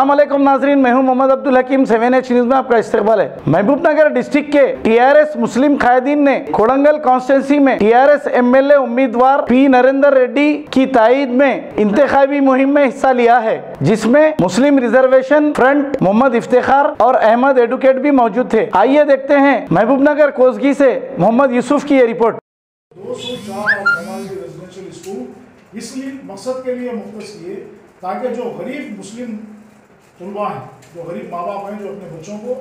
अस्सलामुअलैकुम नाजरीन, मैं हूं मोहम्मद अब्दुल हकीम। 7H न्यूज में आपका इस्तकबाल है। महबूबनगर डिस्ट्रिक्ट के टीआरएस मुस्लिम कायदीन ने कोडंगल कॉन्स्टिट्यूंसी में टीआरएस एमएलए उम्मीदवार पी नरेंद्र रेड्डी की तायद में इंतखाबी मुहिम में हिस्सा लिया है, जिसमें मुस्लिम रिजर्वेशन फ्रंट मोहम्मद इफ्तिखार और अहमद एडवोकेट भी मौजूद थे। आइए देखते हैं महबूबनगर कोसगी से मोहम्मद यूसुफ की ये रिपोर्ट। 204 रेजिडेंशियल स्कूल इसलिए मकसद के लिए मुख्तस किए ताकि जो गरीब मुस्लिम तलबा हैं, जो गरीब माँ बाप हैं, जो अपने बच्चों को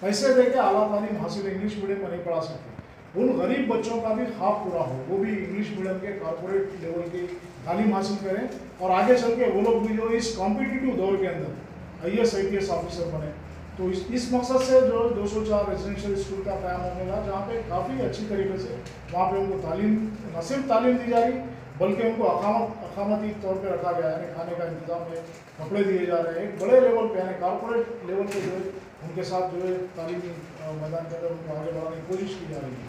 पैसे दे के आला तालीम हासिल इंग्लिश मीडियम में नहीं पढ़ा सकते, उन गरीब बच्चों का भी ख्वाब पूरा हो, वो भी इंग्लिश मीडियम के कॉर्पोरेट लेवल की तालीम हासिल करें और आगे चल के वो लोग भी जो इस कॉम्पिटिटिव दौर के अंदर IAS IPS ऑफिसर बने। तो इस मकसद से जो 204 रेजिडेंशियल स्कूल का क़याम होने लगा, जहाँ पे काफ़ी अच्छी तरीके से वहाँ पे उनको तालीम न सिर्फ तालीम दी जा रही बल्कि उनको अकामती तौर पे रखा गया है, खाने का इंतजाम है, कपड़े दिए जा रहे हैं। एक बड़े लेवल पे यानी कॉर्पोरेट लेवल पे जो है उनके साथ जो है तालीमी मैदान के अंदर उनको आगे बढ़ाने की कोशिश की जा रही है।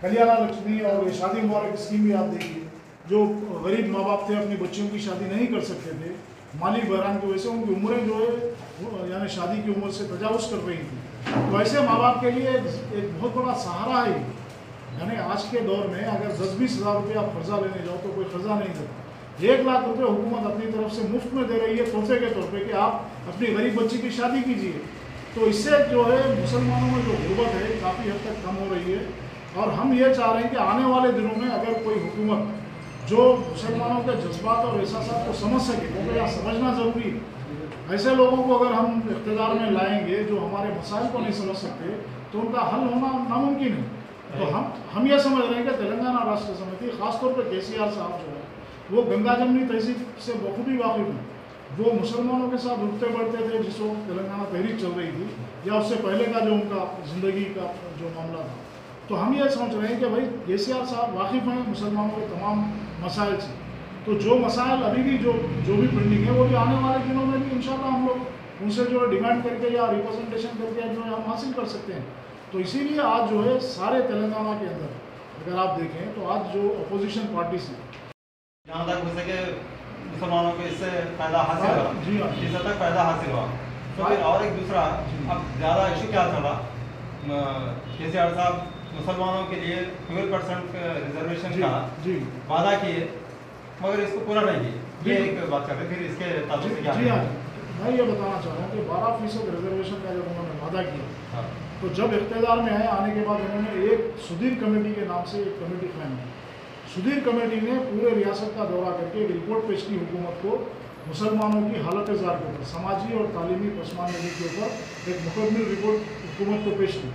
कल्याण लक्ष्मी और ये शादी मुबारक स्कीम भी आप देखिए, जो गरीब माँ बाप थे अपनी बच्चियों की शादी नहीं कर सकते थे, माली बहरान की वजह से उनकी उम्रें जो है यानी शादी की उम्र से तजावुज़ कर रही थी। तो ऐसे माँ बाप के लिए एक बहुत बड़ा सहारा है। यानी आज के दौर में अगर 10-20 हज़ार रुपये आप कर्जा लेने जाओ तो कोई कर्जा नहीं देता। 1 लाख रुपये हुकूमत अपनी तरफ से मुफ्त में दे रही है तोहफे के तौर पे कि आप अपनी गरीब बच्ची की शादी कीजिए। तो इससे जो है मुसलमानों में जो गुर्बत है काफ़ी हद तक कम हो रही है। और हम ये चाह रहे हैं कि आने वाले दिनों में अगर कोई हुकूमत जो मुसलमानों के जज्बात और एहसास को समझ सके, क्योंकि यहाँ समझना ज़रूरी है। ऐसे लोगों को अगर हम इक़्तिदार में लाएंगे जो हमारे मसाइल को नहीं समझ सकते तो उनका हल होना नामुमकिन है। तो हम ये समझ रहे हैं कि तेलंगाना राष्ट्र समिति ख़ासतौर पर KCR साहब जो है वो गंगा जमनी तहजीब से बखूबी वाकिफ़ हैं। वो मुसलमानों के साथ उठते बढ़ते थे जिस वक्त तेलंगाना तहरीक चल रही थी या उससे पहले का जो उनका ज़िंदगी का जो मामला था। तो हम ये समझ रहे हैं कि भाई KCR साहब वाकिफ़ हैं मुसलमानों के तमाम मसाइल से। तो जो मसाइल अभी भी जो भी पेंडिंग है वो भी आने वाले दिनों में भी इंशाल्लाह हम लोग उनसे जो है डिमांड करके या रिप्रेजेंटेशन करके जो है हम हासिल कर सकते हैं। तो इसीलिए आज जो है सारे तेलंगाना के अंदर अगर आप देखें तो आज जो अपोजिशन पार्टी से जहाँ तक हो सके मुसलमानों को इससे फ़ायदा हासिल हुआ, जी हाँ, जिस हद तक फ़ायदा हासिल हुआ। तो फिर और एक दूसरा अब ज़्यादा इशू क्या चला, KCR साहब मुसलमानों के लिए 12% रिजर्वेशन का वादा किए मगर इसको पूरा नहीं किए। ये एक बात कर रहे, फिर इसके ताल्लुक से क्या? जी हाँ, मैं ये बताना चाह रहा हूँ कि 12% रिजर्वेशन का जब उन्होंने वादा किया तो जब इख्तियार में आने के बाद उन्होंने एक सुधीर कमेटी के नाम से एक कमेटी कायम की। सुधीर कमेटी ने पूरे रियासत का दौरा करके एक रिपोर्ट पेश की हुकूमत को मुसलमानों की हालत ज़ार के ऊपर, समाजी और तालीमी पसमानदगी के ऊपर एक मुकम्मल रिपोर्ट हुकूमत को पेश की।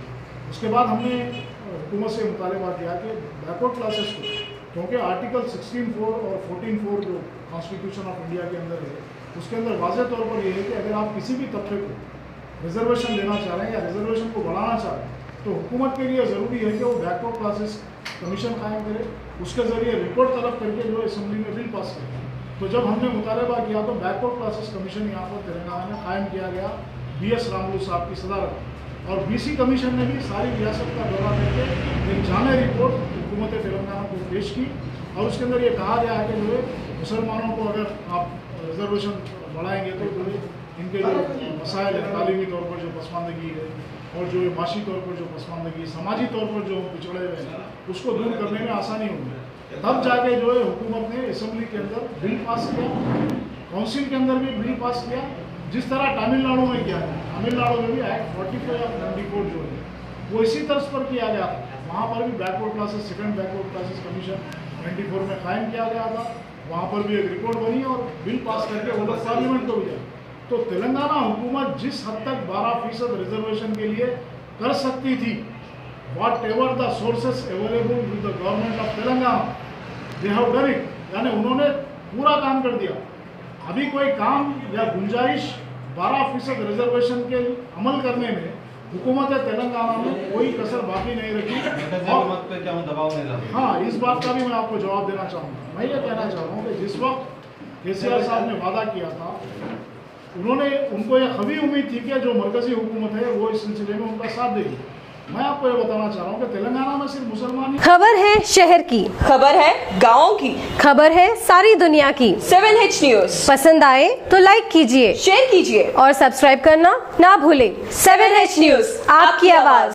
उसके बाद हमने हुकूमत से मुतालबा किया कि बैकवर्ड क्लासेस को, क्योंकि आर्टिकल 16(4) और 14(4) जो कॉन्स्टिट्यूशन ऑफ इंडिया के अंदर है उसके अंदर वाज़ेह तौर पर यह है कि अगर आप किसी भी तबके को रिजर्वेशन देना चाह रहे हैं या रिजर्वेशन को बढ़ाना चाह रहे हैं तो हुकूमत के लिए ज़रूरी है कि वो बैकवर्ड क्लासेस कमीशन कायम करे, उसके ज़रिए रिपोर्ट तलब करके जो असम्बली में बिल पास करे। तो जब हमने मुतालबा किया तो बैकवर्ड क्लासेस कमीशन यहाँ पर तेलंगाना में कायम किया गया BS रामुलु साहब की सदारत। और BC कमीशन ने भी सारी रियासत का दौरा करके एक जामे रिपोर्ट हुकूमत तेलंगाना को पेश की और उसके अंदर ये कहा गया है कि जो है मुसलमानों को अगर आप रिजर्वेशन बढ़ाएंगे तो जो है इनके जो मसाइल है, तालीमी तौर पर जो पसमानदगी है और जो माशी तौर पर जो पसमानदगी, समाजी तौर पर जो पिछड़े हुए हैं उसको दूर करने में आसानी होगी। तब जाके जो है हुकूमत ने असम्बली के अंदर बिल पास किया, काउंसिल के अंदर भी बिल पास किया, जिस तरह तमिलनाडु में किया गया। तमिलनाडु में भी एक्ट 45 ऑफ 94 जो है वो इसी तर्ज पर किया गया था। वहाँ पर भी backward classes, second backward classes commission 94 में कायम किया गया था। वहाँ पर भी एक रिपोर्ट बनी और बिल पास करके वो लोग पार्लियामेंट को भी जाए। तो तेलंगाना हुकूमत जिस हद तक 12% रिजर्वेशन के लिए कर सकती थी, what ever the sources available with the government of Telangana, they have done it. यानी उन्होंने पूरा काम कर दिया। अभी कोई काम या गुंजाइश 12% रिजर्वेशन के अमल करने में हुकूमत तेलंगाना में कोई कसर बाकी नहीं रखी। और पे क्या दबाव नहीं लगा। हाँ, इस बात का भी मैं आपको जवाब देना चाहूँगा। मैं ये कहना चाह रहा हूँ कि जिस वक्त KCR साहब ने वादा किया था उनको ये खबी उम्मीद थी कि जो मरकज़ी हुकूमत है वो इस सिलसिले में उनका साथ देगी। मैं आपको ये बताना चाह रहा हूँ कि तेलंगाना में सिर्फ मुसलमान ही। खबर है शहर की, खबर है गाँव की, खबर है सारी दुनिया की। 7H न्यूज पसंद आए तो लाइक कीजिए, शेयर कीजिए और सब्सक्राइब करना ना भूलें। 7H न्यूज, आपकी आवाज।